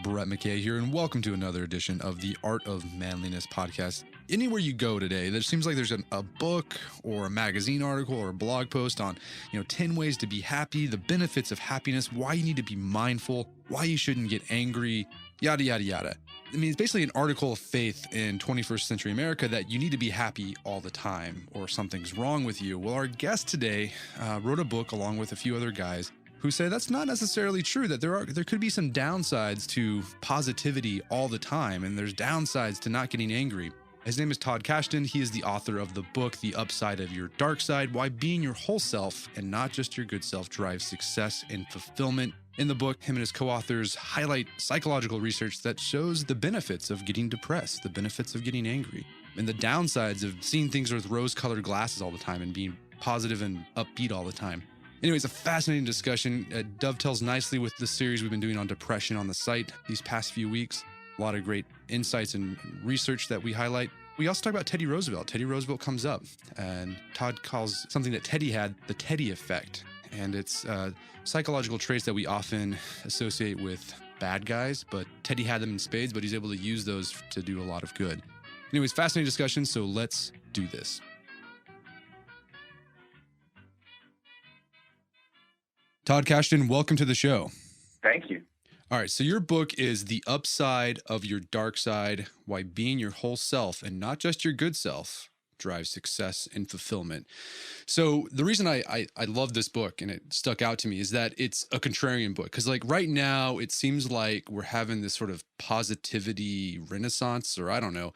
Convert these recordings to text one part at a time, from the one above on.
Brett McKay here, and welcome to another edition of the Art of Manliness podcast. Anywhere you go today, there seems like there's a book or a magazine article or a blog post on, 10 ways to be happy, the benefits of happiness, why you need to be mindful, why you shouldn't get angry, yada, yada, yada. I mean, it's basically an article of faith in 21st century America that you need to be happy all the time or something's wrong with you. Well, our guest today wrote a book along with a few other guys who say that's not necessarily true, that there could be some downsides to positivity all the time, and there's downsides to not getting angry. His name is Todd Kashdan. He is the author of the book, The Upside of Your Dark Side, Why Being Your Whole Self and Not Just Your Good Self Drives Success and Fulfillment. In the book, him and his co-authors highlight psychological research that shows the benefits of getting depressed, the benefits of getting angry, and the downsides of seeing things with rose-colored glasses all the time and being positive and upbeat all the time. Anyways, a fascinating discussion. It dovetails nicely with the series we've been doing on depression on the site these past few weeks. A lot of great insights and research that we highlight. We also talk about Teddy Roosevelt. Teddy Roosevelt comes up, and Todd calls something that Teddy had the Teddy effect. And it's psychological traits that we often associate with bad guys, but Teddy had them in spades, but he's able to use those to do a lot of good. Anyways, fascinating discussion, so let's do this. Todd Kashdan, welcome to the show. Thank you. All right, so your book is The Upside of Your Dark Side, Why Being Your Whole Self and Not Just Your Good Self Drives Success and Fulfillment. So the reason I love this book and it stuck out to me is that it's a contrarian book. Because like right now, it seems like we're having this sort of positivity renaissance, or I don't know.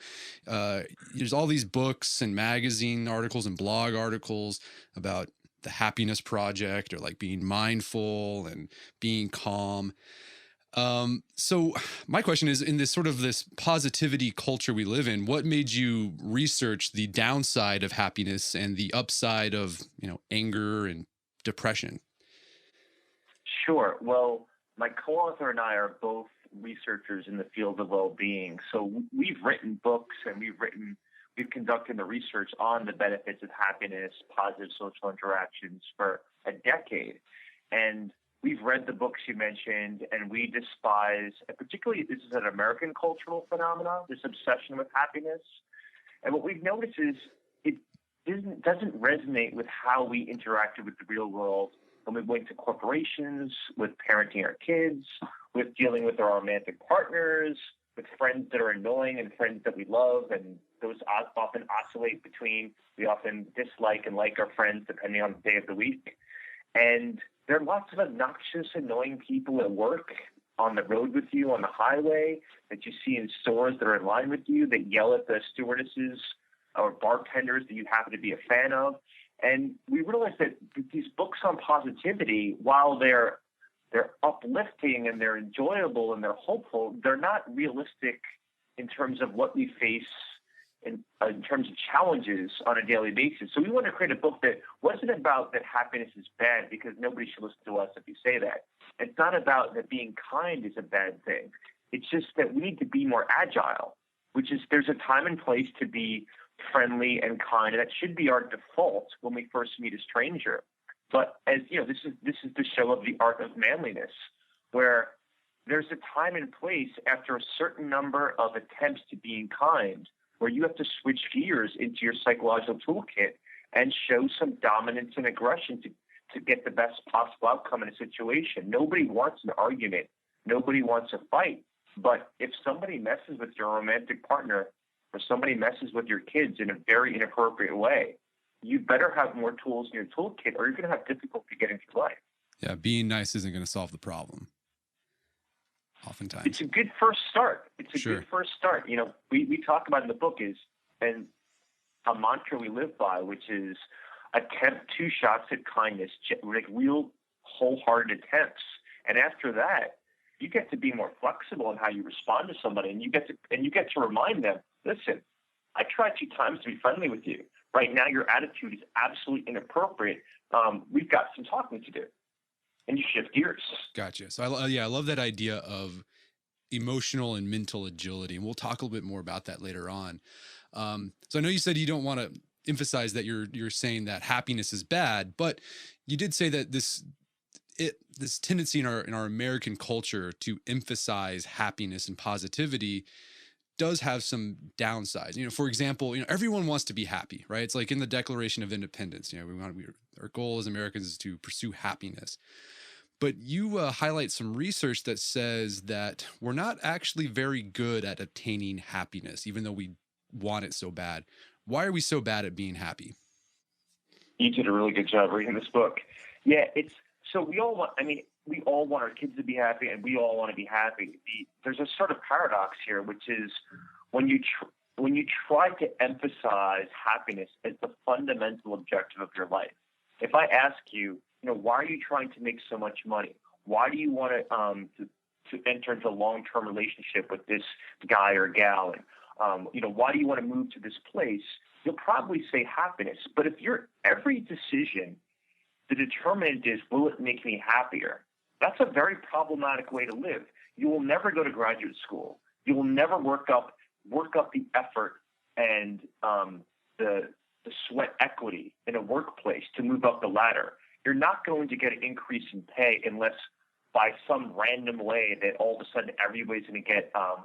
There's all these books and magazine articles and blog articles about the happiness project or like being mindful and being calm. So my question is, in this positivity culture we live in, what made you research the downside of happiness and the upside of, anger and depression? Sure. Well, my co-author and I are both researchers in the field of well-being. So we've written books and we've conducted the research on the benefits of happiness, positive social interactions for a decade. And we've read the books you mentioned, and we despise, and particularly this is an American cultural phenomenon, this obsession with happiness. And what we've noticed is it doesn't resonate with how we interacted with the real world when we went to corporations, with parenting our kids, with dealing with our romantic partners, with friends that are annoying and friends that we love, and those often oscillate between, we often dislike and like our friends depending on the day of the week. And there are lots of obnoxious, annoying people at work, on the road with you, on the highway, that you see in stores that are in line with you, that yell at the stewardesses or bartenders that you happen to be a fan of. And we realize that these books on positivity, while they're uplifting and they're enjoyable and they're hopeful, they're not realistic in terms of what we face in terms of challenges on a daily basis. So we want to create a book that wasn't about that happiness is bad, because nobody should listen to us if you say that. It's not about that being kind is a bad thing. It's just that we need to be more agile, which is there's a time and place to be friendly and kind, and that should be our default when we first meet a stranger. But as you know, this is the show of the Art of Manliness, where there's a time and place after a certain number of attempts to being kind, where you have to switch gears into your psychological toolkit and show some dominance and aggression to get the best possible outcome in a situation. Nobody wants an argument. Nobody wants a fight. But if somebody messes with your romantic partner or somebody messes with your kids in a very inappropriate way, you better have more tools in your toolkit, or you're going to have difficulty getting through life. Yeah, being nice isn't going to solve the problem. Oftentimes. It's a good first start. Sure. Good first start. We talk about in the book and a mantra we live by, which is attempt 2 shots at kindness, like real wholehearted attempts. And after that, you get to be more flexible in how you respond to somebody, and you get to remind them, listen, I tried 2 times to be friendly with you. Right now, your attitude is absolutely inappropriate. We've got some talking to do. And you shift gears. Gotcha. So I love that idea of emotional and mental agility, and we'll talk a little bit more about that later on. So I know you said you don't want to emphasize that you're saying that happiness is bad, but you did say that this this tendency in our American culture to emphasize happiness and positivity does have some downsides. For example, everyone wants to be happy, right? It's like in the Declaration of Independence. Our goal as Americans is to pursue happiness. But you highlight some research that says that we're not actually very good at attaining happiness, even though we want it so bad. Why are we so bad at being happy? You did a really good job reading this book. Yeah, so we all want our kids to be happy, and we all want to be happy. There's a sort of paradox here, which is when you try to emphasize happiness as the fundamental objective of your life. If I ask you, why are you trying to make so much money? Why do you want to enter into a long-term relationship with this guy or gal? And why do you want to move to this place? You'll probably say happiness. But if every decision, the determinant is, will it make me happier? That's a very problematic way to live. You will never go to graduate school. You will never work up the effort and the sweat equity in a workplace to move up the ladder. You're not going to get an increase in pay unless by some random way that all of a sudden everybody's going to get a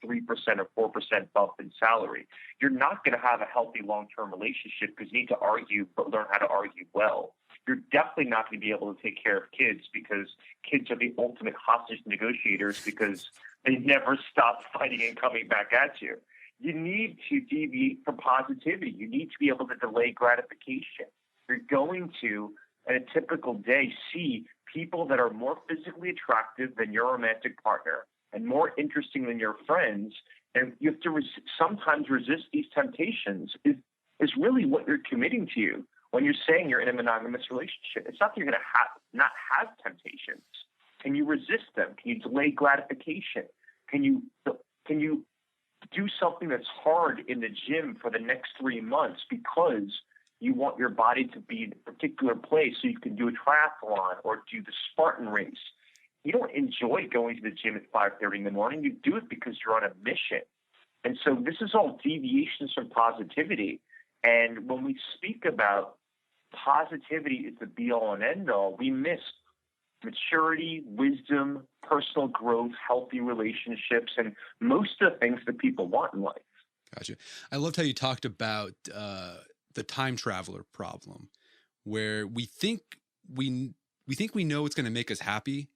3% or 4% bump in salary. You're not going to have a healthy long-term relationship because you need to argue, but learn how to argue well. You're definitely not going to be able to take care of kids because kids are the ultimate hostage negotiators because they never stop fighting and coming back at you. You need to deviate from positivity. You need to be able to delay gratification. You're going to, in a typical day, see people that are more physically attractive than your romantic partner and more interesting than your friends. And you have to sometimes resist these temptations is really what you're committing to you when you're saying you're in a monogamous relationship. It's not that you're going to not have temptations. Can you resist them? Can you delay gratification? Can you do something that's hard in the gym for the next 3 months because you want your body to be in a particular place so you can do a triathlon or do the Spartan race? You don't enjoy going to the gym at 5:30 in the morning. You do it because you're on a mission. And so this is all deviations from positivity. And when we speak about positivity is the be-all and end-all, we miss maturity, wisdom, personal growth, healthy relationships, and most of the things that people want in life. Gotcha. I loved how you talked about the time traveler problem, where we think we know it's going to make us happy,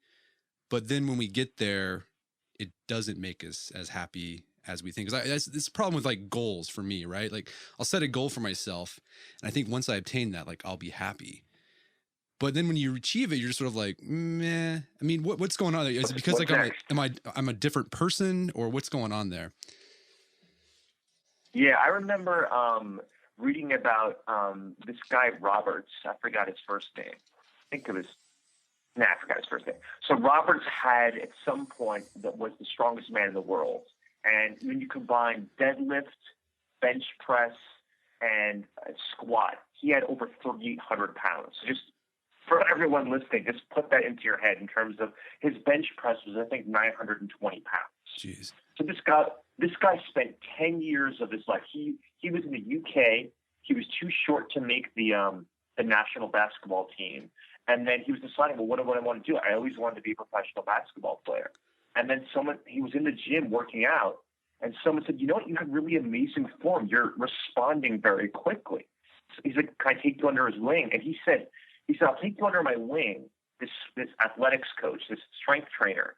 but then when we get there, it doesn't make us as happy as we think. Because this problem with like goals for me, right? Like I'll set a goal for myself, and I think once I obtain that, like I'll be happy. But then when you achieve it, you're just sort of like, meh. I mean, what's going on there? Is it because like I'm a different person, or what's going on there? Yeah, I remember reading about this guy Roberts. I forgot his first name. I forgot his first name. So Roberts had at some point that was the strongest man in the world. And when you combine deadlift, bench press, and squat, he had over 3,800 pounds. So just for everyone listening, just put that into your head in terms of his bench press was, I think, 920 pounds. Jeez. So this guy spent 10 years of his life. He was in the UK. He was too short to make the national basketball team. And then he was deciding, well, what do I want to do? I always wanted to be a professional basketball player. And then he was in the gym working out, and someone said, you know what, you have really amazing form. You're responding very quickly. So he's like, can I take you under his wing? And he said, I'll take you under my wing, this athletics coach, this strength trainer.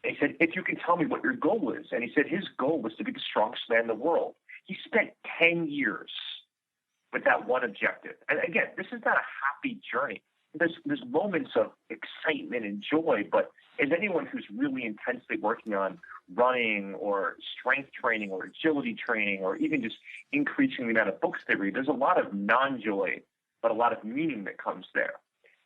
And he said, if you can tell me what your goal is. And he said his goal was to be the strongest man in the world. He spent 10 years with that one objective. And again, this is not a happy journey. There's moments of excitement and joy, but as anyone who's really intensely working on running or strength training or agility training or even just increasing the amount of books they read, there's a lot of non-joy, but a lot of meaning that comes there.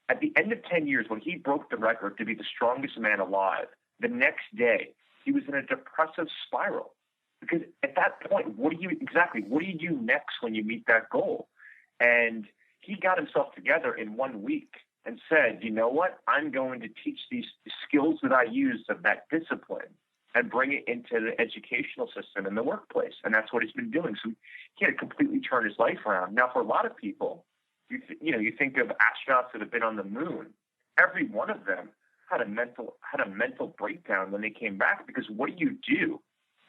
At the end of 10 years, when he broke the record to be the strongest man alive, the next day he was in a depressive spiral. Because at that point, what do you do next when you meet that goal? And he got himself together in 1 week and said, you know what? I'm going to teach these skills that I used of that discipline and bring it into the educational system in the workplace. And that's what he's been doing. So he had to completely turn his life around. Now, for a lot of people, you think of astronauts that have been on the moon. every one of them had a mental breakdown when they came back, because what do you do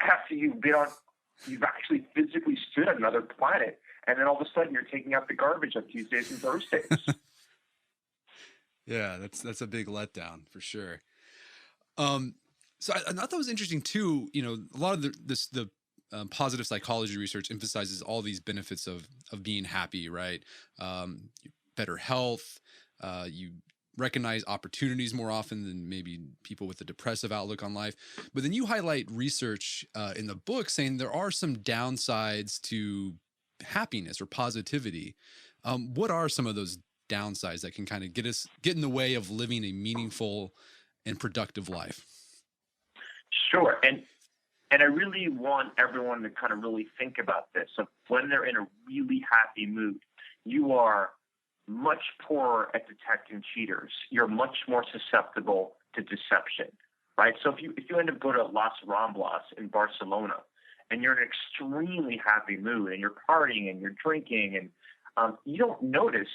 after you've actually physically stood on another planet, and then all of a sudden you're taking out the garbage on Tuesdays and Thursdays? Yeah, that's a big letdown for sure. So I thought that was interesting too. You know, a lot of the positive psychology research emphasizes all these benefits of being happy, right? Better health, you recognize opportunities more often than maybe people with a depressive outlook on life. But then you highlight research in the book saying there are some downsides to happiness or positivity. What are some of those downsides that can kind of get in the way of living a meaningful and productive life? Sure. And I really want everyone to kind of really think about this. So when they're in a really happy mood, you are much poorer at detecting cheaters. You're much more susceptible to deception, right? So if you end up going to Las Ramblas in Barcelona and you're in an extremely happy mood and you're partying and you're drinking, and you don't notice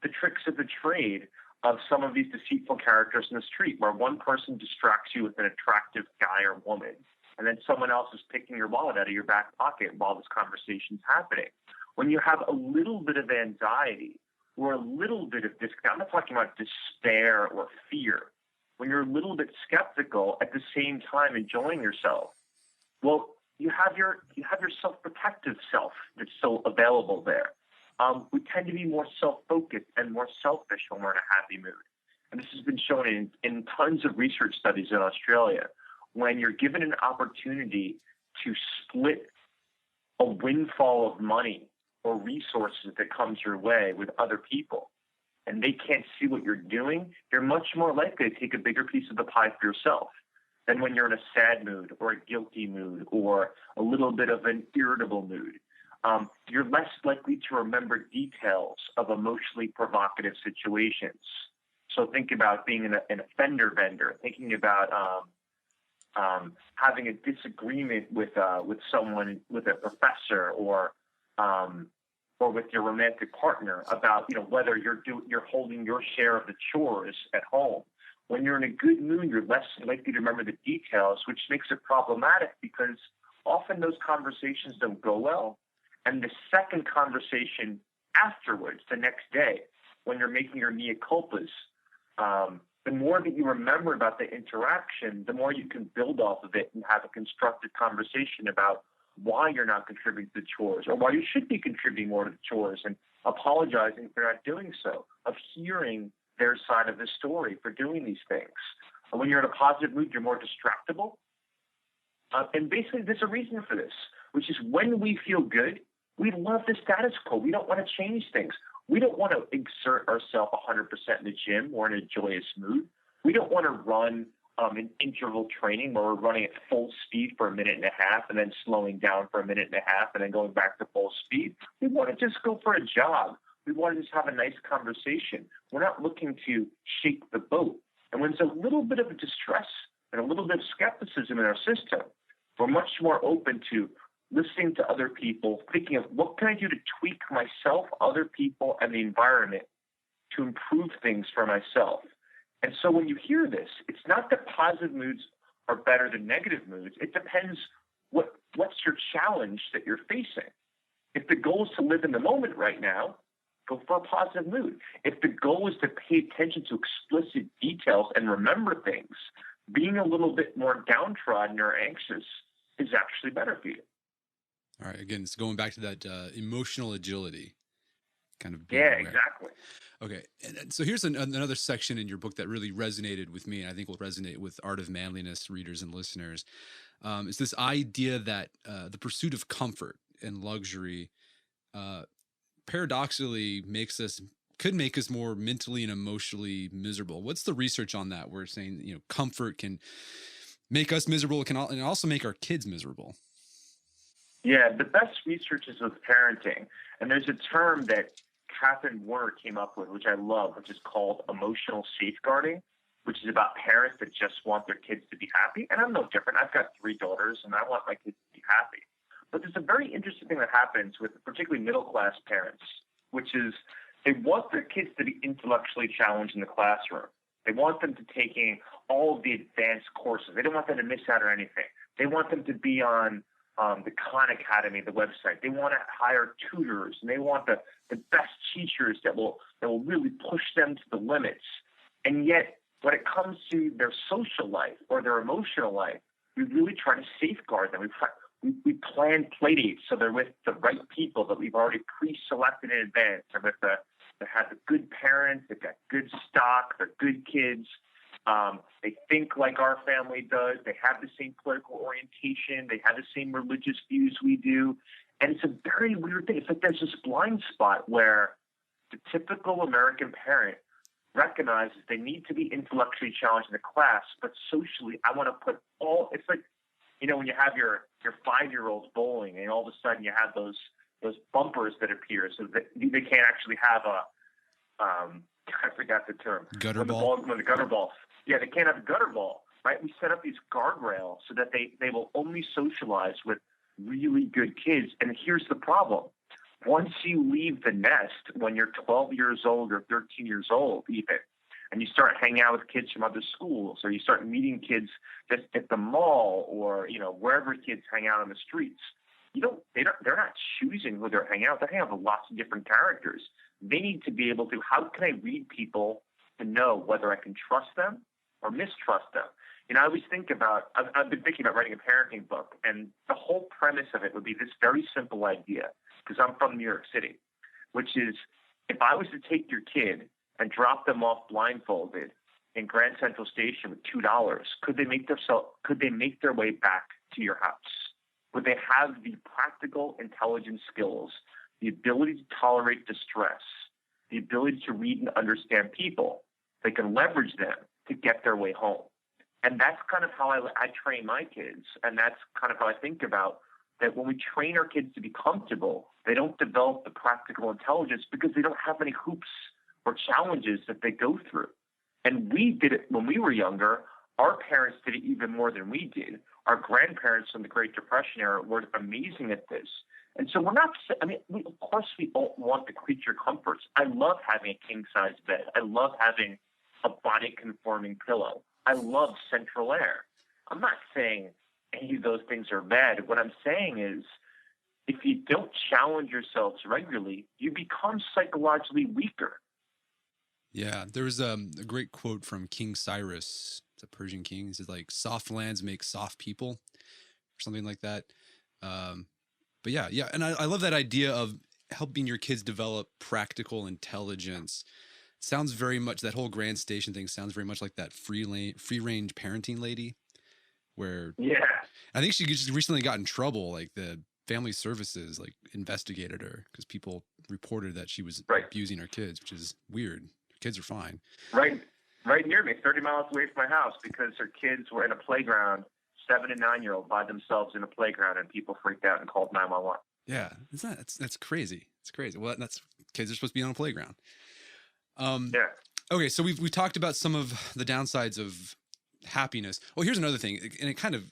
the tricks of the trade of some of these deceitful characters in the street, where one person distracts you with an attractive guy or woman, and then someone else is picking your wallet out of your back pocket while this conversation's happening. When you have a little bit of anxiety or a little bit of disconnect, I'm not talking about despair or fear. When you're a little bit skeptical at the same time enjoying yourself, well, you have your self-protective self that's still available there. We tend to be more self-focused and more selfish when we're in a happy mood. And this has been shown in tons of research studies in Australia. When you're given an opportunity to split a windfall of money or resources that comes your way with other people, and they can't see what you're doing, you're much more likely to take a bigger piece of the pie for yourself than when you're in a sad mood or a guilty mood or a little bit of an irritable mood. You're less likely to remember details of emotionally provocative situations. So think about being an offender vendor, thinking about having a disagreement with someone, with a professor, or with your romantic partner about whether you're holding your share of the chores at home. When you're in a good mood, you're less likely to remember the details, which makes it problematic because often those conversations don't go well. And the second conversation afterwards, the next day, when you're making your mea culpas, the more that you remember about the interaction, the more you can build off of it and have a constructive conversation about why you're not contributing to the chores, or why you should be contributing more to the chores, and apologizing for not doing so, of hearing their side of the story for doing these things. And when you're in a positive mood, you're more distractible. And basically, there's a reason for this, which is when we feel good, we love the status quo. We don't want to change things. We don't want to exert ourselves 100% in the gym or in a joyous mood. We don't want to run an interval training where we're running at full speed for a minute and a half and then slowing down for a minute and a half and then going back to full speed. We want to just go for a jog. We want to just have a nice conversation. We're not looking to shake the boat. And when there's a little bit of distress and a little bit of skepticism in our system, we're much more open to listening to other people, thinking of what can I do to tweak myself, other people, and the environment to improve things for myself. And so when you hear this, it's not that positive moods are better than negative moods. It depends what's your challenge that you're facing. If the goal is to live in the moment right now, go for a positive mood. If the goal is to pay attention to explicit details and remember things, being a little bit more downtrodden or anxious is actually better for you. All right. Again, it's going back to that emotional agility kind of. Yeah, exactly. Okay. And so here's another section in your book that really resonated with me, and I think will resonate with Art of Manliness readers and listeners. It's this idea that the pursuit of comfort and luxury paradoxically could make us more mentally and emotionally miserable. What's the research on that? We're saying, comfort can make us miserable. It can also make our kids miserable. Yeah, the best research is with parenting. And there's a term that Catherine Warner came up with, which I love, which is called emotional safeguarding, which is about parents that just want their kids to be happy. And I'm no different. I've got 3 daughters, and I want my kids to be happy. But there's a very interesting thing that happens with particularly middle-class parents, which is they want their kids to be intellectually challenged in the classroom. They want them to taking all of the advanced courses. They don't want them to miss out on anything. They want them to be on the Khan Academy, the website. They want to hire tutors, and they want the best teachers that will really push them to the limits. And yet, when it comes to their social life or their emotional life, we really try to safeguard them. We plan play dates so they're with the right people that we've already pre-selected in advance. They have the good parents, they've got good stock, they're good kids. They think like our family does. They have the same political orientation. They have the same religious views we do. And it's a very weird thing. It's like there's this blind spot where the typical American parent recognizes they need to be intellectually challenged in the class, but socially, I want to put all. It's like, when you have your 5-year-olds bowling, and all of a sudden you have those bumpers that appear, so that they can't actually have I forgot the term. Gutter ball. When the gutter ball. Yeah, they can't have a gutter ball, right? We set up these guardrails so that they will only socialize with really good kids. And here's the problem. Once you leave the nest when you're 12 years old or 13 years old even, and you start hanging out with kids from other schools, or you start meeting kids just at the mall, or wherever kids hang out on the streets, they're not choosing who they're hanging out with. They hang out with lots of different characters. They need to be able to, how can I read people to know whether I can trust them or mistrust them? I always think about, I've been thinking about writing a parenting book, and the whole premise of it would be this very simple idea, because I'm from New York City, which is, if I was to take your kid and drop them off blindfolded in Grand Central Station with $2, could they make their way back to your house? Would they have the practical intelligence skills, the ability to tolerate distress, the ability to read and understand people? They can leverage them to get their way home. And that's kind of how I train my kids. And that's kind of how I think about that. When we train our kids to be comfortable, they don't develop the practical intelligence because they don't have any hoops or challenges that they go through. And we did it when we were younger. Our parents did it even more than we did. Our grandparents from the Great Depression era were amazing at this. And so of course we all want the creature comforts. I love having a king-size bed. I love having a body-conforming pillow. I love central air. I'm not saying any of those things are bad. What I'm saying is, if you don't challenge yourselves regularly, you become psychologically weaker. Yeah, there was a great quote from King Cyrus, the Persian king. He says, like, soft lands make soft people, or something like that. But yeah. And I love that idea of helping your kids develop practical intelligence. Sounds very much, that whole Grand Station thing sounds very much like that free range parenting lady, where I think she just recently got in trouble. Like, the family services investigated her because people reported that she was abusing her kids, which is weird. Kids are fine. Right near me, 30 miles away from my house, because her kids were in a playground, 7 and 9-year-old by themselves in a playground, and people freaked out and called 911. Yeah, that's crazy. It's crazy. Well, that's, kids are supposed to be on a playground. Okay, so we talked about some of the downsides of happiness. Well, here's another thing, and it kind of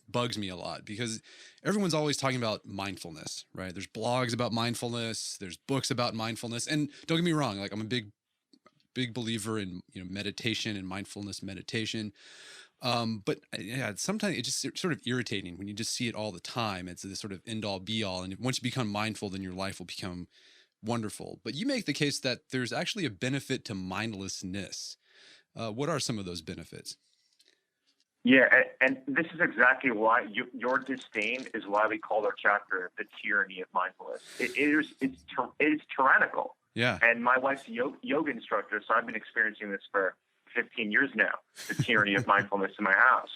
bugs me a lot, because everyone's always talking about mindfulness, right? There's blogs about mindfulness, there's books about mindfulness, and don't get me wrong, I'm a big believer in meditation and mindfulness meditation. But sometimes it's just sort of irritating when you just see it all the time. It's this sort of end all be all, and once you become mindful, then your life will become wonderful. But you make the case that there's actually a benefit to mindlessness. What are some of those benefits? Yeah, and this is exactly why your disdain is why we called our chapter "The Tyranny of Mindfulness." It is tyrannical. Yeah. And my wife's a yoga instructor, so I've been experiencing this for 15 years now. The tyranny of mindfulness in my house.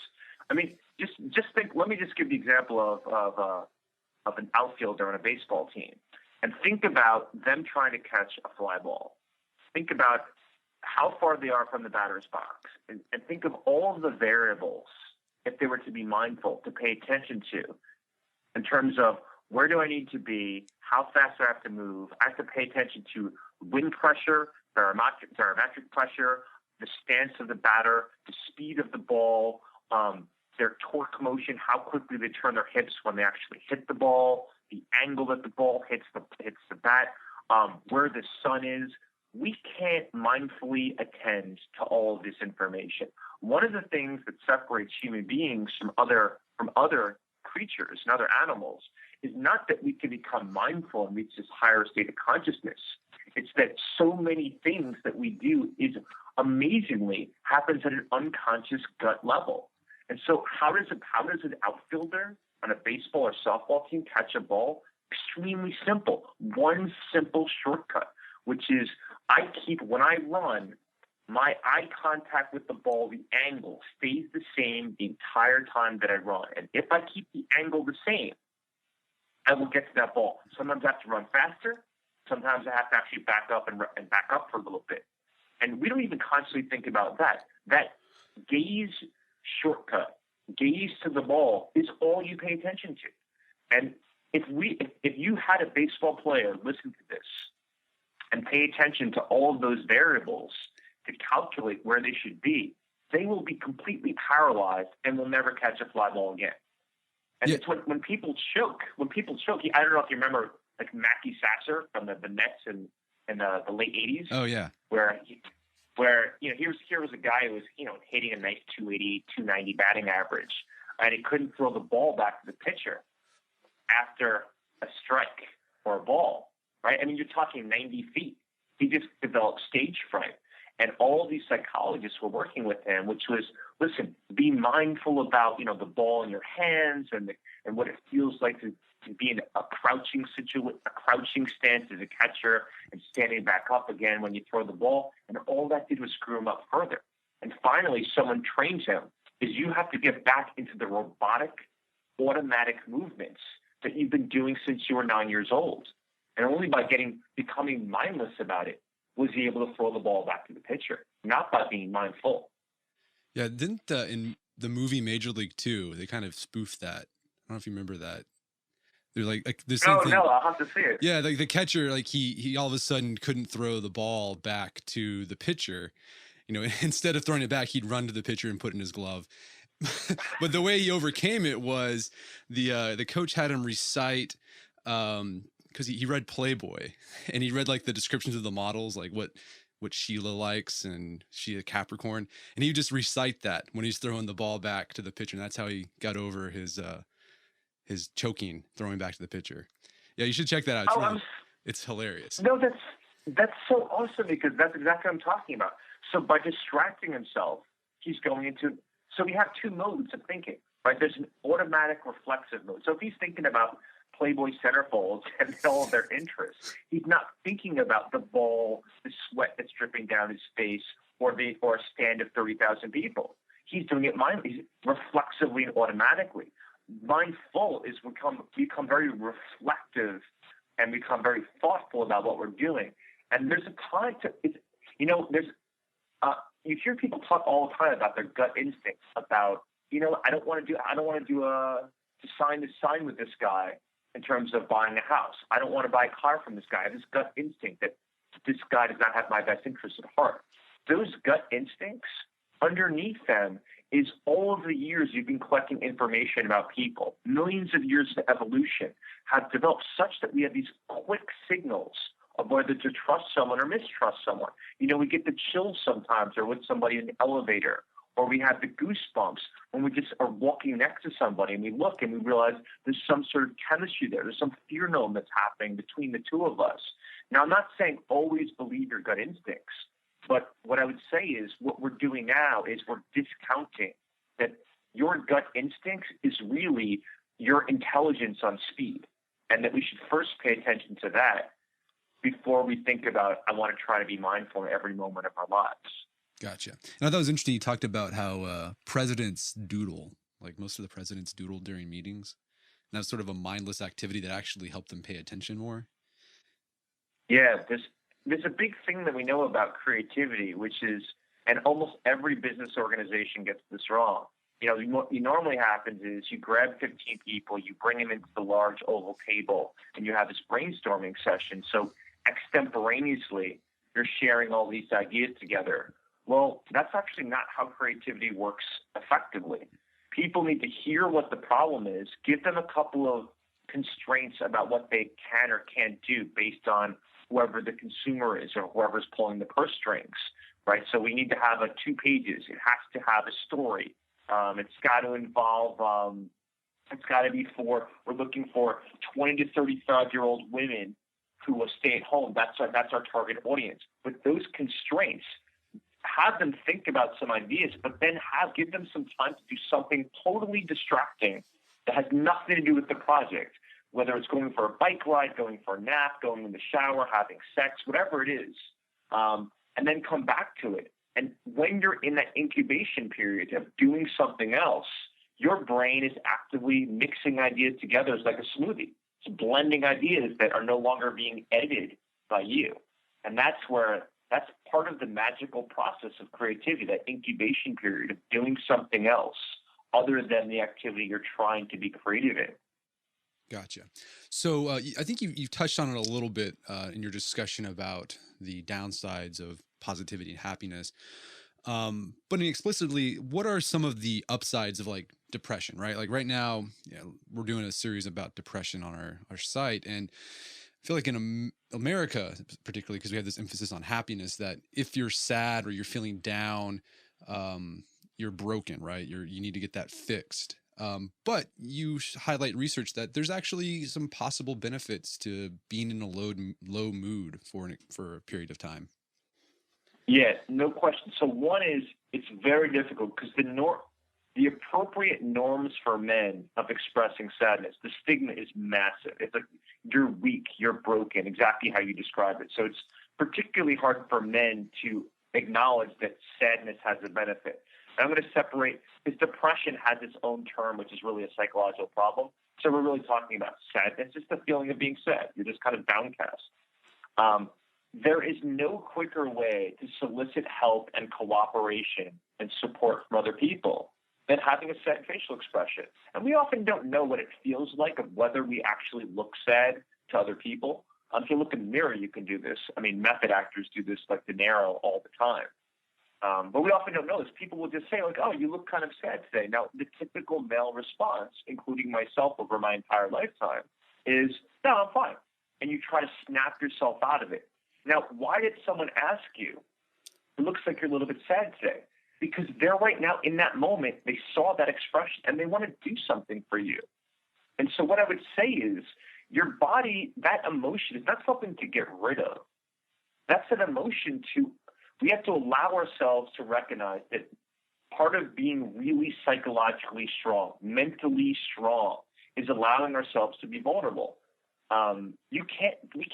I mean, just think. Let me just give the example of an outfielder on a baseball team, and think about them trying to catch a fly ball. Think about how far they are from the batter's box, and think of all of the variables, if they were to be mindful, to pay attention to, in terms of where do I need to be, how fast do I have to move. I have to pay attention to wind pressure, barometric pressure, the stance of the batter, the speed of the ball, their torque motion, how quickly they turn their hips when they actually hit the ball, the angle that the ball hits the bat, where the sun is, we can't mindfully attend to all of this information. One of the things that separates human beings from other creatures and other animals is not that we can become mindful and reach this higher state of consciousness. It's that so many things that we do is amazingly happens at an unconscious gut level. And so how does an outfielder on a baseball or softball team catch a ball? Extremely simple. One simple shortcut, which is when I run, my eye contact with the ball, the angle stays the same the entire time that I run. And if I keep the angle the same, I will get to that ball. Sometimes I have to run faster. Sometimes I have to actually back up and back up for a little bit. And we don't even consciously think about that. That gaze shortcut, gaze to the ball is all you pay attention to. And if you had a baseball player listen to this and pay attention to all of those variables to calculate where they should be, they will be completely paralyzed and will never catch a fly ball again. And it's when people choke, I don't know if you remember like Mackie Sasser from the Nets in the late 80s. Oh, yeah. Where here was a guy who was, hitting a nice 280, 290 batting average, and he couldn't throw the ball back to the pitcher after a strike or a ball, right? I mean, you're talking 90 feet. He just developed stage fright. And all these psychologists were working with him, which was, listen, be mindful about, the ball in your hands and what it feels like to be in a crouching stance as a catcher and standing back up again when you throw the ball. And all that did was screw him up further. And finally, someone trains him is you have to get back into the robotic, automatic movements that you've been doing since you were 9 years old. And only by becoming mindless about it was he able to throw the ball back to the pitcher, not by being mindful. Yeah, didn't in the movie Major League 2, they kind of spoofed that. I don't know if you remember that. They're like the same thing. No, I'll have to see it. Yeah, like the catcher, like he all of a sudden couldn't throw the ball back to the pitcher. Instead of throwing it back, he'd run to the pitcher and put it in his glove. But the way he overcame it was the coach had him recite because he read Playboy and he read like the descriptions of the models, like what Sheila likes, and she a Capricorn, and he would just recite that when he's throwing the ball back to the pitcher. And that's how he got over his choking throwing back to the pitcher. Yeah, you should check that out. It's hilarious. No, that's so awesome because that's exactly what I'm talking about. So by distracting himself, he's going into. So we have two modes of thinking, right? There's an automatic reflexive mode. So if he's thinking about Playboy centerfolds and all of their interests, he's not thinking about the ball, the sweat that's dripping down his face, or a stand of 30,000 people. He's doing it mindfully, reflexively and automatically. Mindful is become very reflective and become very thoughtful about what we're doing. And there's a time you hear people talk all the time about their gut instincts about, I don't want to sign with this guy in terms of buying a house. I don't want to buy a car from this guy. I have this gut instinct that this guy does not have my best interests at heart. Those gut instincts, underneath them is all of the years you've been collecting information about people. Millions of years of evolution have developed such that we have these quick signals of whether to trust someone or mistrust someone. We get the chills sometimes or with somebody in the elevator, or we have the goosebumps when we just are walking next to somebody and we look and we realize there's some sort of chemistry there. There's some pheromone that's happening between the two of us. Now, I'm not saying always believe your gut instincts, but what I would say is what we're doing now is we're discounting that your gut instinct is really your intelligence on speed, and that we should first pay attention to that before we think about, I want to try to be mindful in every moment of our lives. Gotcha. And I thought it was interesting. You talked about how presidents doodle, like most of the presidents doodle during meetings. And that's sort of a mindless activity that actually helped them pay attention more. Yeah, there's a big thing that we know about creativity, which is, and almost every business organization gets this wrong. What normally happens is you grab 15 people, you bring them into the large oval table, and you have this brainstorming session. So extemporaneously, you're sharing all these ideas together. Well, that's actually not how creativity works effectively. People need to hear what the problem is, give them a couple of constraints about what they can or can't do based on whoever the consumer is or whoever's pulling the purse strings, right? So we need to have 2 pages. It has to have a story. It's got to involve, it's got to be we're looking for 20 to 35-year-old women who will stay at home. That's our target audience. With those constraints, have them think about some ideas, but then give them some time to do something totally distracting that has nothing to do with the project, whether it's going for a bike ride, going for a nap, going in the shower, having sex, whatever it is, and then come back to it. And when you're in that incubation period of doing something else, your brain is actively mixing ideas together. It's like a smoothie. It's blending ideas that are no longer being edited by you. And that's part of the magical process of creativity, that incubation period of doing something else other than the activity you're trying to be creative in. Gotcha. So I think you've touched on it a little bit in your discussion about the downsides of positivity and happiness. But explicitly, what are some of the upsides of like depression, right? Like right now, we're doing a series about depression on our site. And I feel like in America, particularly because we have this emphasis on happiness, that if you're sad or you're feeling down, you're broken, right? You need to get that fixed. But you highlight research that there's actually some possible benefits to being in a low mood for a period of time. Yeah, no question. So one is, it's very difficult because the appropriate norms for men of expressing sadness, the stigma is massive. It's like, you're weak, you're broken, exactly how you describe it. So it's particularly hard for men to acknowledge that sadness has a benefit. And I'm going to separate, because depression has its own term, which is really a psychological problem. So we're really talking about sadness, just the feeling of being sad. You're just kind of downcast. There is no quicker way to solicit help and cooperation and support from other people than having a sad facial expression. And we often don't know what it feels like, of whether we actually look sad to other people. If you look in the mirror, you can do this. I mean, method actors do this like De Niro all the time. But we often don't know this. People will just say, like, oh, you look kind of sad today. Now, the typical male response, including myself over my entire lifetime, is, no, I'm fine. And you try to snap yourself out of it. Now, why did someone ask you, it looks like you're a little bit sad today? Because they're right now in that moment, they saw that expression and they want to do something for you. And so what I would say is, your body, that emotion is not something to get rid of. That's an emotion we have to allow ourselves to recognize that part of being really psychologically strong, mentally strong, is allowing ourselves to be vulnerable. We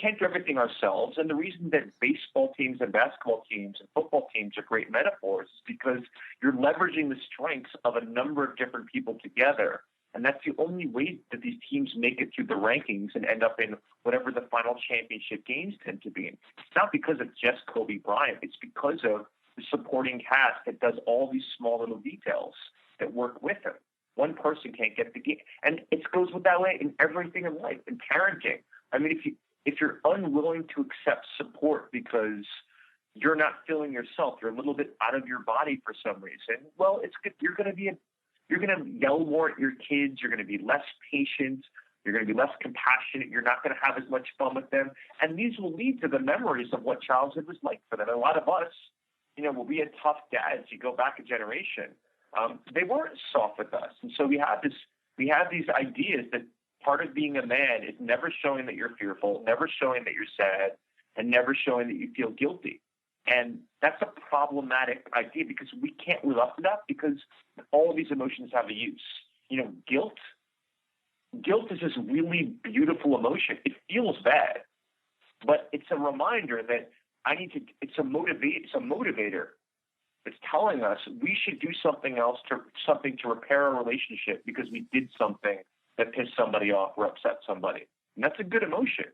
can't do everything ourselves. And the reason that baseball teams and basketball teams and football teams are great metaphors is because you're leveraging the strengths of a number of different people together. And that's the only way that these teams make it through the rankings and end up in whatever the final championship games tend to be in. It's not because of just Kobe Bryant. It's because of the supporting cast that does all these small little details that work with him. One person can't get the game. And it goes with that way in everything in life, in parenting. I mean, if you're unwilling to accept support because you're not feeling yourself, you're a little bit out of your body for some reason, well, it's good. You're going to yell more at your kids. You're going to be less patient. You're going to be less compassionate. You're not going to have as much fun with them. And these will lead to the memories of what childhood was like for them. And a lot of us, when we had tough dads, you go back a generation, they weren't soft with us. And so we have these ideas that part of being a man is never showing that you're fearful, never showing that you're sad, and never showing that you feel guilty. And that's a problematic idea because we can't live up to that because all of these emotions have a use. Guilt is this really beautiful emotion. It feels bad, but it's a reminder that it's a motivator. It's telling us we should do something else, something to repair a relationship because we did something that pissed somebody off or upset somebody. And that's a good emotion.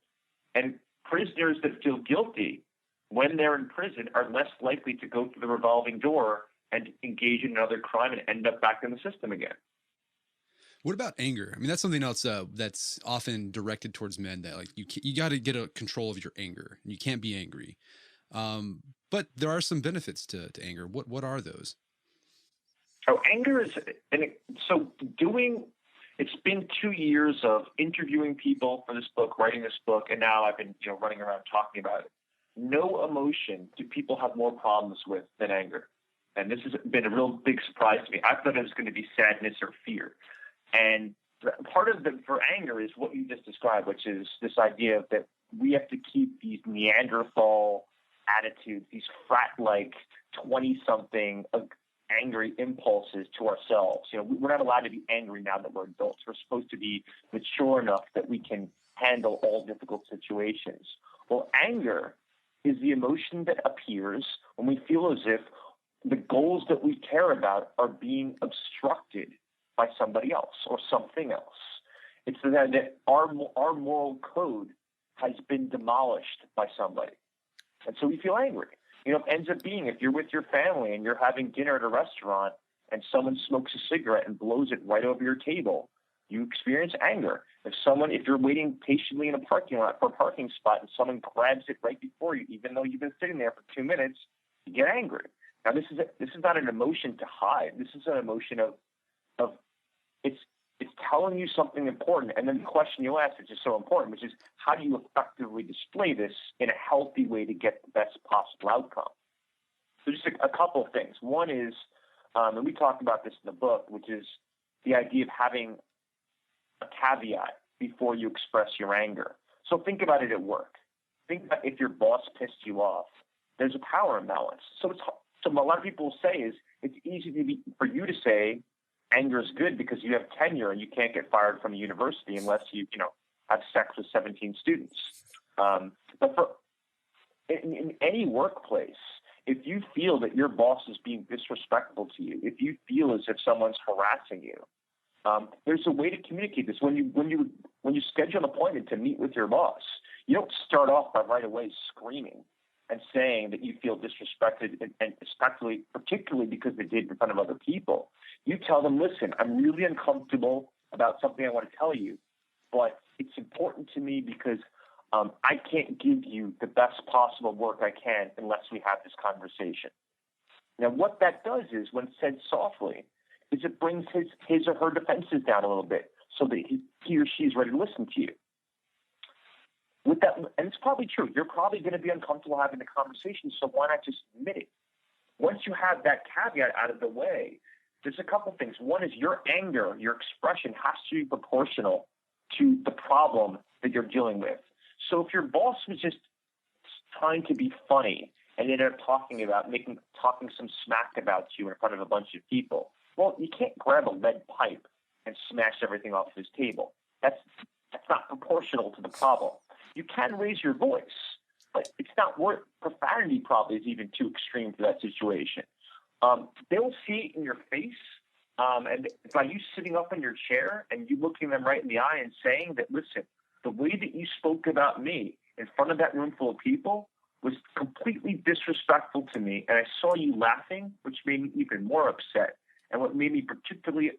And prisoners that feel guilty when they're in prison are less likely to go through the revolving door and engage in another crime and end up back in the system again. What about anger? I mean, that's something else that's often directed towards men, that like you got to get a control of your anger and you can't be angry. But there are some benefits to anger. What are those? Oh, anger is, so It's been 2 years of interviewing people for this book, writing this book, and now I've been, running around talking about it. No emotion do people have more problems with than anger. And this has been a real big surprise to me. I thought it was going to be sadness or fear. And part of for anger is what you just described, which is this idea that we have to keep these Neanderthal attitudes, these frat-like 20-something angry impulses to ourselves. We're not allowed to be angry now that we're adults. We're supposed to be mature enough that we can handle all difficult situations. Well, anger is the emotion that appears when we feel as if the goals that we care about are being obstructed by somebody else or something else. It's that our moral code has been demolished by somebody. And so we feel angry. It ends up being if you're with your family and you're having dinner at a restaurant and someone smokes a cigarette and blows it right over your table, you experience anger. If you're waiting patiently in a parking lot for a parking spot and someone grabs it right before you, even though you've been sitting there for 2 minutes, you get angry. Now, this is not an emotion to hide. This is an emotion of it's telling you something important. And then the question you ask, which is so important, which is how do you effectively display this in a healthy way to get the best possible outcome? So just a couple of things. One is, and we talked about this in the book, which is the idea of having a caveat before you express your anger. So think about it at work. Think about if your boss pissed you off. There's a power imbalance. So a lot of people say is it's easy for you to say anger is good because you have tenure and you can't get fired from a university unless you have sex with 17 students. But in any workplace, if you feel that your boss is being disrespectful to you, if you feel as if someone's harassing you, there's a way to communicate this. When you schedule an appointment to meet with your boss, you don't start off by right away screaming and saying that you feel disrespected, and especially, particularly because they did in front of other people. You tell them, listen, I'm really uncomfortable about something I want to tell you, but it's important to me because I can't give you the best possible work I can unless we have this conversation. Now, what that does is, when said softly, is it brings his or her defenses down a little bit so that he or she is ready to listen to you. With that, and it's probably true, you're probably going to be uncomfortable having the conversation, so why not just admit it? Once you have that caveat out of the way, there's a couple things. One is your anger, your expression has to be proportional to the problem that you're dealing with. So if your boss was just trying to be funny and ended up talking some smack about you in front of a bunch of people, well, you can't grab a lead pipe and smash everything off his table. That's not proportional to the problem. You can raise your voice, but it's not worth. Profanity probably is even too extreme for that situation. They'll see it in your face, and by you sitting up in your chair and you looking them right in the eye and saying that, listen, the way that you spoke about me in front of that room full of people was completely disrespectful to me, and I saw you laughing, which made me even more upset. And what made me particularly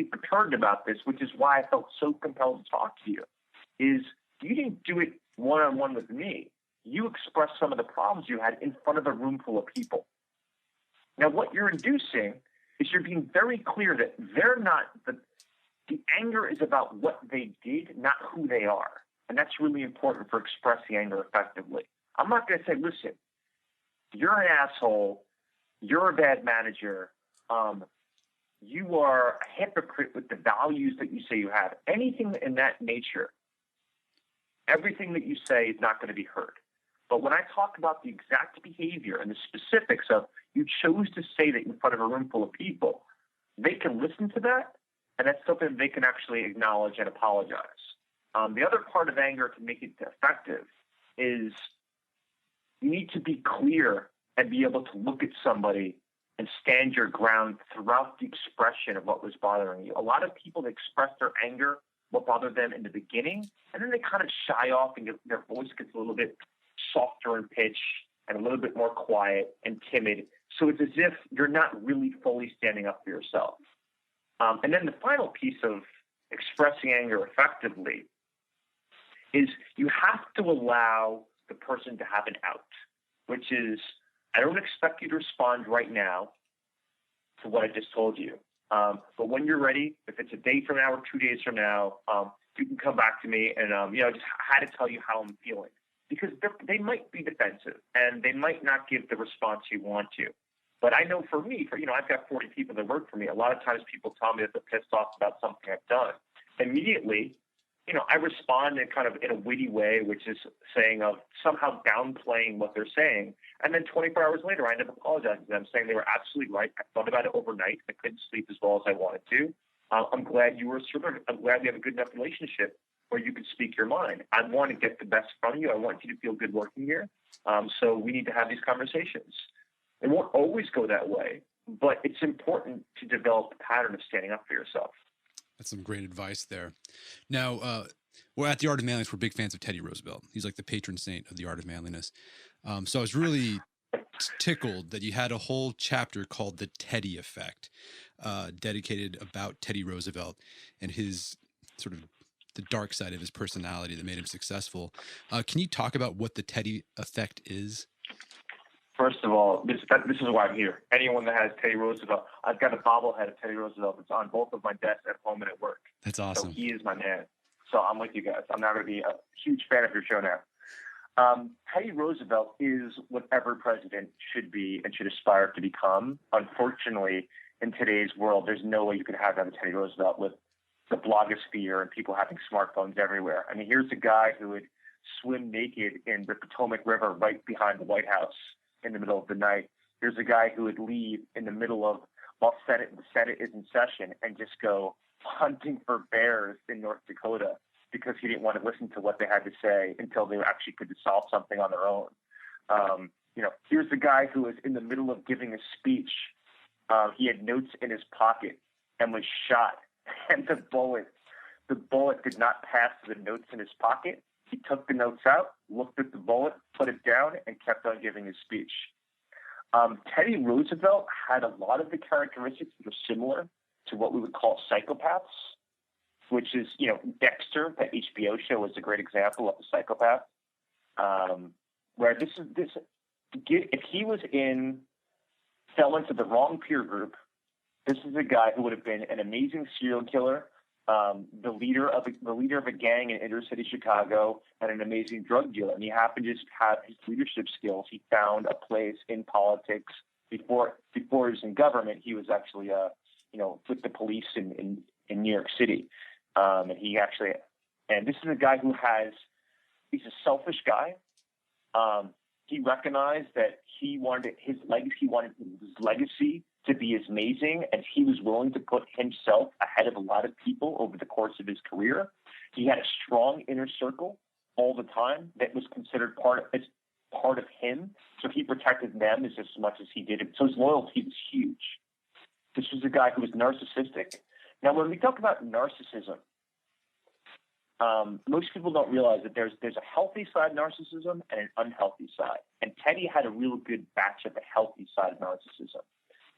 perturbed about this, which is why I felt so compelled to talk to you, is you didn't do it one-on-one with me. You expressed some of the problems you had in front of a room full of people. Now, what you're inducing is you're being very clear that they're not the anger is about what they did, not who they are. And that's really important for expressing anger effectively. I'm not going to say, listen, you're an asshole, you're a bad manager, you are a hypocrite with the values that you say you have. Anything in that nature, everything that you say is not going to be heard. But when I talk about the exact behavior and the specifics of you chose to say that in front of a room full of people, they can listen to that, and that's something they can actually acknowledge and apologize. The other part of anger to make it effective is you need to be clear and be able to look at somebody and stand your ground throughout the expression of what was bothering you. A lot of people express their anger, what bothered them in the beginning, and then they kind of shy off and their voice gets a little bit softer in pitch and a little bit more quiet and timid. So it's as if you're not really fully standing up for yourself. And then the final piece of expressing anger effectively is you have to allow the person to have an out, which is, I don't expect you to respond right now to what I just told you. But when you're ready, if it's a day from now or 2 days from now, you can come back to me and, just had to tell you how I'm feeling. Because they might be defensive and they might not give the response you want to. But I know for me, I've got 40 people that work for me. A lot of times people tell me that they're pissed off about something I've done. Immediately, I respond in a witty way, which is saying somehow downplaying what they're saying. And then 24 hours later, I end up apologizing to them, saying they were absolutely right. I thought about it overnight. I couldn't sleep as well as I wanted to. I'm glad you were assertive. I'm glad we have a good enough relationship where you can speak your mind. I want to get the best from you. I want you to feel good working here. So we need to have these conversations. It won't always go that way, but it's important to develop a pattern of standing up for yourself. That's some great advice there. Now, we're at the Art of Manliness. We're big fans of Teddy Roosevelt. He's like the patron saint of the Art of Manliness. So I was really tickled that you had a whole chapter called The Teddy Effect, dedicated about Teddy Roosevelt and his sort of the dark side of his personality that made him successful. Can you talk about what the Teddy Effect is? First of all, this is why I'm here. Anyone that has Teddy Roosevelt, I've got a bobblehead of Teddy Roosevelt that's on both of my desks at home and at work. That's awesome. So he is my man. So I'm with you guys. I'm now going to be a huge fan of your show now. Teddy Roosevelt is what every president should be and should aspire to become. Unfortunately, in today's world, there's no way you could have a Teddy Roosevelt with the blogosphere and people having smartphones everywhere. I mean, here's a guy who would swim naked in the Potomac River right behind the White House in the middle of the night. Here's a guy who would leave in the middle of while the Senate is in session and just go hunting for bears in North Dakota because he didn't want to listen to what they had to say until they actually could solve something on their own. Here's the guy who was in the middle of giving a speech. He had notes in his pocket and was shot. And the bullet did not pass the notes in his pocket. He took the notes out, looked at the bullet, put it down, and kept on giving his speech. Teddy Roosevelt had a lot of the characteristics that are similar to what we would call psychopaths, which is, Dexter, that HBO show, is a great example of a psychopath. Where if he fell into the wrong peer group, this is a guy who would have been an amazing serial killer, the leader of a gang in inner city Chicago, and an amazing drug dealer. And he happened to just have his leadership skills. He found a place in politics before he was in government. He was actually, with the police in New York City. And this is a guy he's a selfish guy. He recognized that he wanted his legacy to be as amazing, and he was willing to put himself ahead of a lot of people over the course of his career. He had a strong inner circle all the time that was considered part of him. So he protected them as much as he did. So his loyalty was huge. This was a guy who was narcissistic. Now, when we talk about narcissism, most people don't realize that there's a healthy side of narcissism and an unhealthy side. And Teddy had a real good batch of the healthy side of narcissism.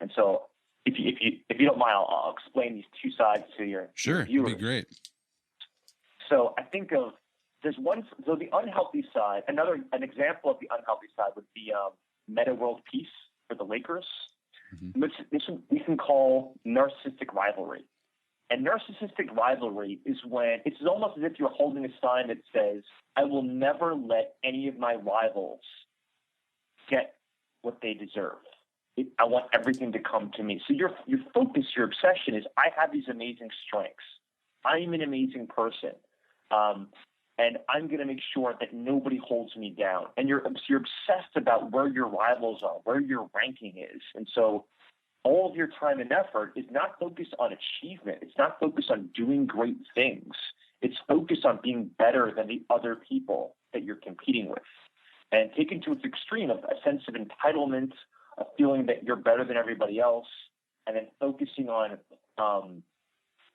And so, if you don't mind, I'll explain these two sides to your viewers. Sure, it'd be great. So I think there's one. So the unhealthy side. An example of the unhealthy side would be Meta World Peace for the Lakers. Mm-hmm. This we can call narcissistic rivalry. And narcissistic rivalry is when it's almost as if you're holding a sign that says, "I will never let any of my rivals get what they deserve. I want everything to come to me." So your focus, your obsession is, I have these amazing strengths. I'm an amazing person. And I'm going to make sure that nobody holds me down. And you're obsessed about where your rivals are, where your ranking is. And so all of your time and effort is not focused on achievement. It's not focused on doing great things. It's focused on being better than the other people that you're competing with. And taken to its extreme of a sense of entitlement, a feeling that you're better than everybody else, and then focusing on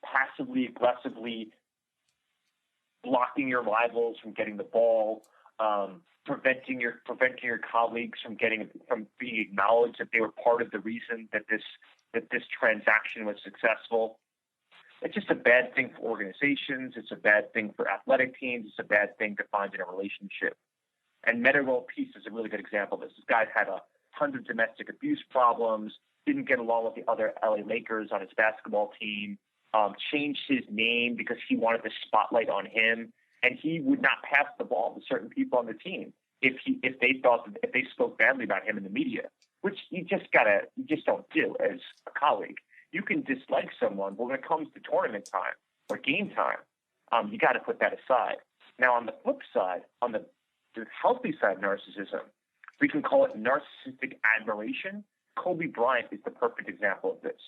passively, aggressively blocking your rivals from getting the ball, preventing your colleagues from being acknowledged that they were part of the reason that this transaction was successful. It's just a bad thing for organizations. It's a bad thing for athletic teams. It's a bad thing to find in a relationship. And Meta World Peace is a really good example of this. This guy had tons of domestic abuse problems. didn't get along with the other LA Lakers on his basketball team, changed his name because he wanted the spotlight on him, and he would not pass the ball to certain people on the team if they spoke badly about him in the media, which you just don't do as a colleague. You can dislike someone, but when it comes to tournament time or game time, you got to put that aside. Now, on the flip side, on the healthy side of narcissism, we can call it narcissistic admiration. Kobe Bryant is the perfect example of this.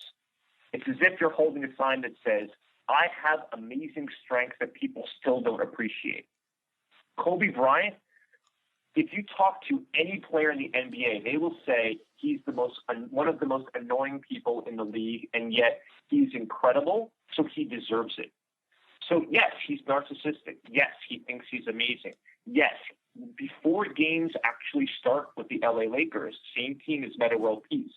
It's as if you're holding a sign that says, I have amazing strengths that people still don't appreciate. Kobe Bryant, if you talk to any player in the NBA, they will say he's one of the most annoying people in the league, and yet he's incredible, so he deserves it. So yes, he's narcissistic. Yes, he thinks he's amazing. Yes, before games actually start with the LA Lakers, same team as Meta World Peace,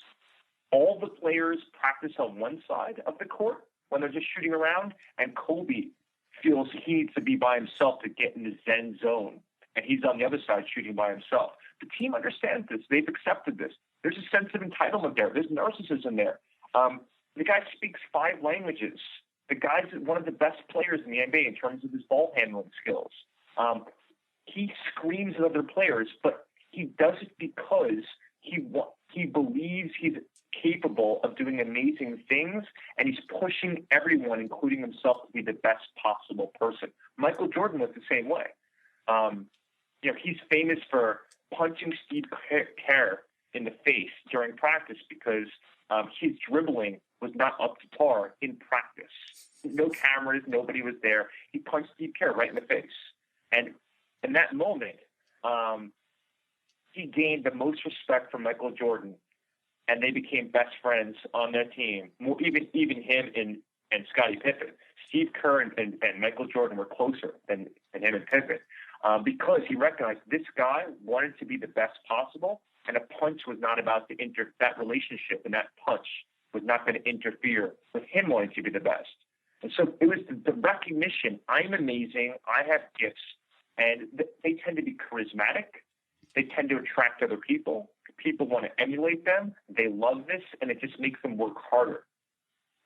all the players practice on one side of the court when they're just shooting around, and Kobe feels he needs to be by himself to get in the Zen zone, and he's on the other side shooting by himself. The team understands this. They've accepted this. There's a sense of entitlement there. There's narcissism there. The guy speaks 5 languages. The guy's one of the best players in the NBA in terms of his ball handling skills. He screams at other players, but he does it because he believes he's capable of doing amazing things, and he's pushing everyone, including himself, to be the best possible person. Michael Jordan was the same way. He's famous for punching Steve Kerr in the face during practice because his dribbling was not up to par in practice. No cameras, nobody was there. He punched Steve Kerr right in the face. And in that moment, he gained the most respect from Michael Jordan, and they became best friends on their team. Even him and Scottie Pippen. Steve Kerr and Michael Jordan were closer than him and Pippen because he recognized this guy wanted to be the best possible, and a punch was not about to that relationship, and that punch was not going to interfere with him wanting to be the best. And so it was the recognition, I'm amazing, I have gifts, and they tend to be charismatic. They tend to attract other people. People want to emulate them. They love this, and it just makes them work harder.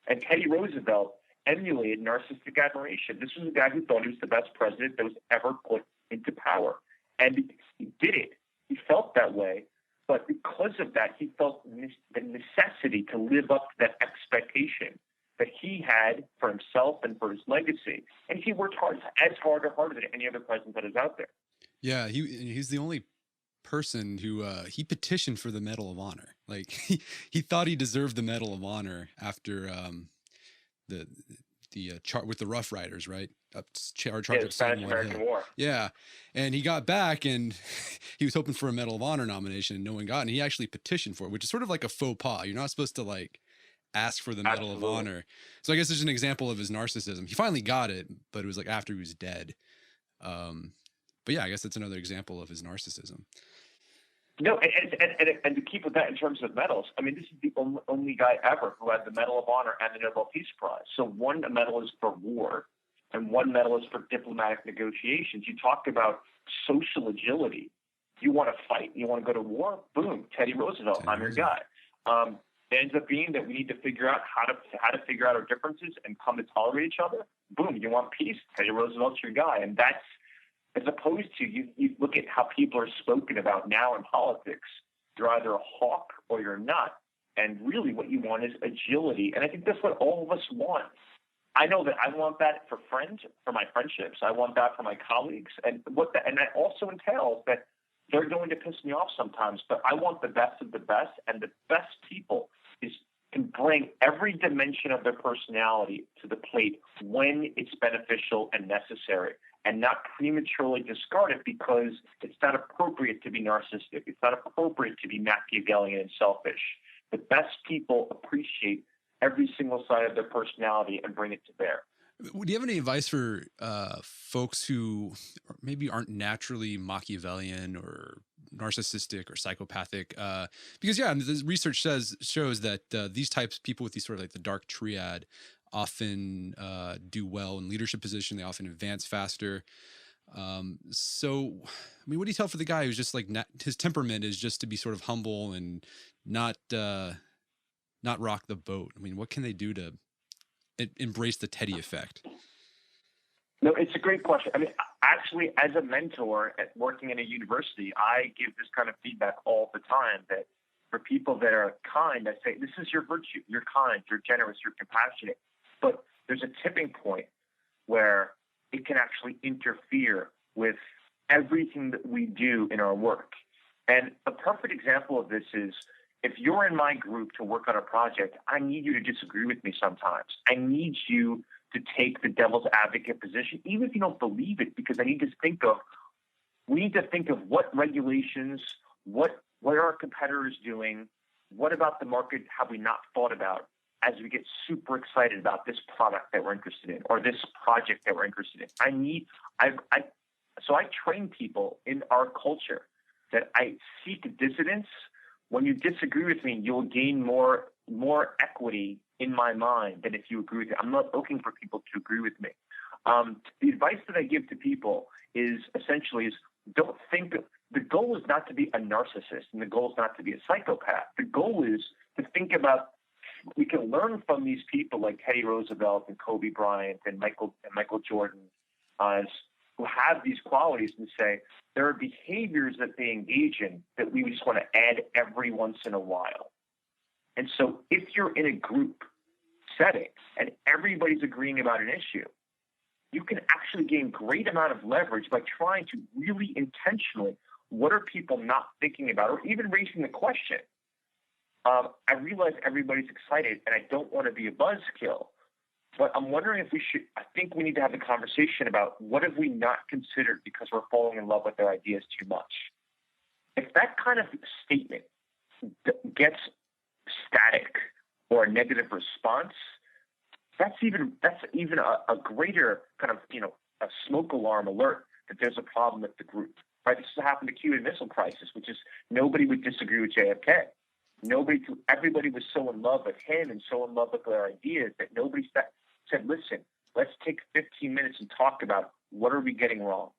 And Teddy Roosevelt emulated narcissistic admiration. This was a guy who thought he was the best president that was ever put into power. And he did it. He felt that way. But because of that, he felt the necessity to live up to that expectation that he had for himself and for his legacy. And he worked as hard or harder than any other president that is out there. Yeah, he's the only person who he petitioned for the Medal of Honor. Like he thought he deserved the Medal of Honor after the chart with the Rough Riders, right? Charge the Spanish-American War. Yeah, and he got back, and he was hoping for a Medal of Honor nomination, and no one got it. And he actually petitioned for it, which is sort of like a faux pas. You're not supposed to like ask for the Medal of Honor. So I guess there's an example of his narcissism. He finally got it, but it was like after he was dead. But yeah, I guess that's another example of his narcissism. No, and to keep with that in terms of medals, I mean, this is the only guy ever who had the Medal of Honor and the Nobel Peace Prize. So one medal is for war, and one medal is for diplomatic negotiations. You talk about social agility. You want to fight? You want to go to war? Boom, Teddy Roosevelt, I'm your guy. It ends up being that we need to figure out how to figure out our differences and come to tolerate each other. Boom, you want peace? Teddy Roosevelt's your guy, and that's as opposed to you look at how people are spoken about now in politics. You're either a hawk or you're not. And really what you want is agility. And I think that's what all of us want. I know that I want that for friends, for my friendships. I want that for my colleagues. And that also entails that they're going to piss me off sometimes, but I want the best of the best. And the best people can bring every dimension of their personality to the plate when it's beneficial and necessary, and not prematurely discard it because it's not appropriate to be narcissistic. It's not appropriate to be Machiavellian and selfish. The best people appreciate every single side of their personality and bring it to bear. Do you have any advice for folks who maybe aren't naturally Machiavellian or narcissistic or psychopathic? Because the research shows that these types, people with these sort of like the dark triad, often do well in leadership position. They often advance faster. So, I mean, what do you tell for the guy who's just like his temperament is just to be sort of humble and not not rock the boat? I mean, what can they do to embrace the Teddy effect? No, it's a great question. I mean, actually, as a mentor at working in a university, I give this kind of feedback all the time, that for people that are kind, I say, this is your virtue. You're kind, you're generous, you're compassionate. But there's a tipping point where it can actually interfere with everything that we do in our work. And a perfect example of this is, if you're in my group to work on a project, I need you to disagree with me sometimes. I need you to take the devil's advocate position, even if you don't believe it, because we need to think of what regulations, what are our competitors doing, what about the market have we not thought about, as we get super excited about this product that we're interested in or this project that we're interested in. So I train people in our culture that I seek dissonance. When you disagree with me, you'll gain more equity in my mind than if you agree with me. I'm not looking for people to agree with me. The advice that I give to people is essentially don't think the goal is not to be a narcissist, and the goal is not to be a psychopath. The goal is to think about, we can learn from these people like Teddy Roosevelt and Kobe Bryant and Michael Jordan, who have these qualities, and say there are behaviors that they engage in that we just want to add every once in a while. And so if you're in a group setting and everybody's agreeing about an issue, you can actually gain great amount of leverage by trying to really intentionally, what are people not thinking about, or even raising the question. I realize everybody's excited and I don't want to be a buzzkill, but I'm wondering if I think we need to have a conversation about what have we not considered because we're falling in love with their ideas too much. If that kind of statement gets static or a negative response, that's even a greater kind of, a smoke alarm alert that there's a problem with the group. Right? This has happened to Cuban Missile Crisis, which is nobody would disagree with JFK. Everybody was so in love with him and so in love with their ideas that nobody said, listen, let's take 15 minutes and talk about what are we getting wrong?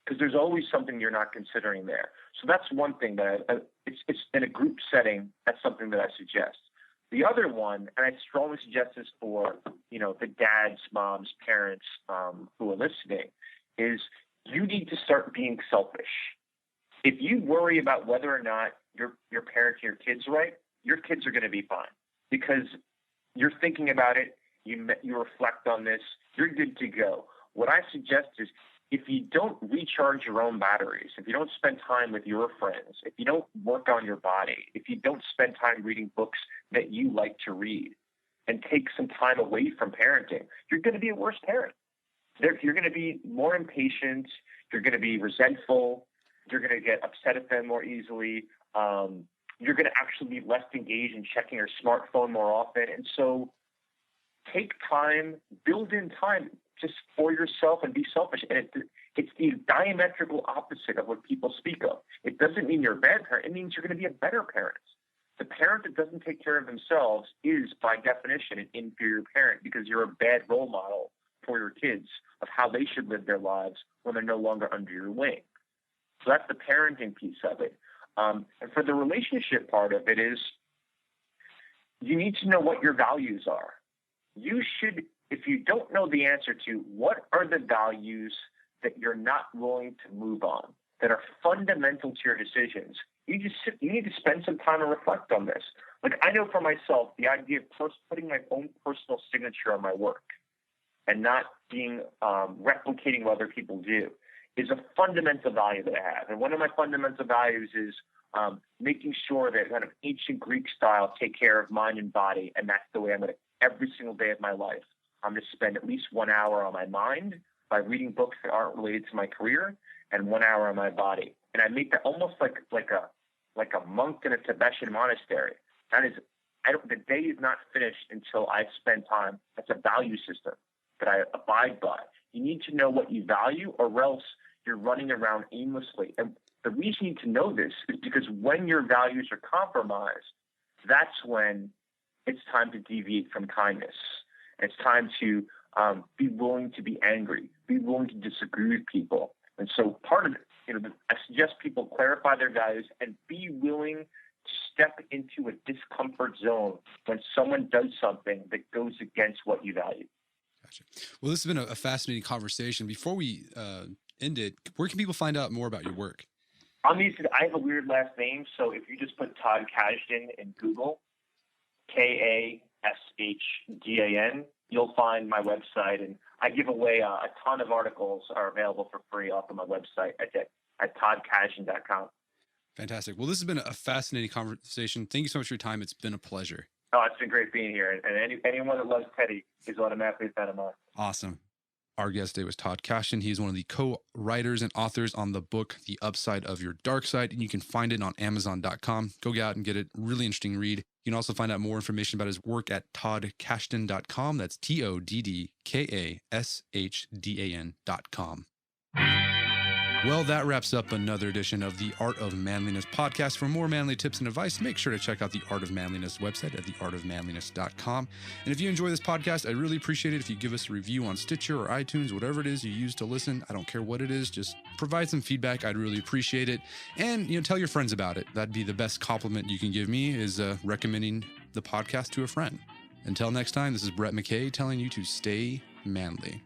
Because there's always something you're not considering there. So that's one thing that it's in a group setting. That's something that I suggest. The other one, and I strongly suggest this for, the dads, moms, parents who are listening, is you need to start being selfish. If you worry about whether or not you're parenting your kids right, your kids are going to be fine because you're thinking about it. You reflect on this. You're good to go. What I suggest is, if you don't recharge your own batteries, if you don't spend time with your friends, if you don't work on your body, if you don't spend time reading books that you like to read and take some time away from parenting, you're going to be a worse parent. You're going to be more impatient. You're going to be resentful. You're going to get upset at them more easily. You're going to actually be less engaged in checking your smartphone more often. And so take time, build in time just for yourself and be selfish. And it's the diametrical opposite of what people speak of. It doesn't mean you're a bad parent. It means you're going to be a better parent. The parent that doesn't take care of themselves is, by definition, an inferior parent because you're a bad role model for your kids of how they should live their lives when they're no longer under your wing. So that's the parenting piece of it. And for the relationship part of it is, you need to know what your values are. You should, if you don't know the answer to what are the values that you're not willing to move on, that are fundamental to your decisions, you need to spend some time and reflect on this. Like, I know for myself, the idea of putting my own personal signature on my work and not being replicating what other people do is a fundamental value that I have. And one of my fundamental values is making sure that kind of ancient Greek style, take care of mind and body. And that's the way I'm going to, every single day of my life, I'm going to spend at least 1 hour on my mind by reading books that aren't related to my career, and 1 hour on my body. And I make that almost like a monk in a Tibetan monastery. That is, the day is not finished until I spend time. That's a value system that I abide by. You need to know what you value, or else you're running around aimlessly. And the reason you need to know this is because when your values are compromised, that's when it's time to deviate from kindness. It's time to be willing to be angry, be willing to disagree with people. And so part of it, I suggest people clarify their values and be willing to step into a discomfort zone when someone does something that goes against what you value. Gotcha. Well, this has been a fascinating conversation. Before we end it, where can people find out more about your work? I have a weird last name, so if you just put Todd Kashdan in Google, Kashdan, you'll find my website, and I give away a ton of articles are available for free off of my website at toddkashdan.com. Fantastic. Well, this has been a fascinating conversation. Thank you so much for your time. It's been a pleasure. Oh, it's been great being here, and anyone that loves Teddy is automatically a fan of mine. Awesome. Our guest today was Todd Kashdan. He's one of the co-writers and authors on the book, The Upside of Your Dark Side, and you can find it on Amazon.com. Go out and get it. Really interesting read. You can also find out more information about his work at toddkashdan.com. That's TODDKASHDAN.com. Well, that wraps up another edition of the Art of Manliness podcast. For more manly tips and advice, make sure to check out the Art of Manliness website at theartofmanliness.com. And if you enjoy this podcast, I'd really appreciate it if you give us a review on Stitcher or iTunes, whatever it is you use to listen. I don't care what it is. Just provide some feedback. I'd really appreciate it. And, tell your friends about it. That'd be the best compliment you can give me, is recommending the podcast to a friend. Until next time, this is Brett McKay telling you to stay manly.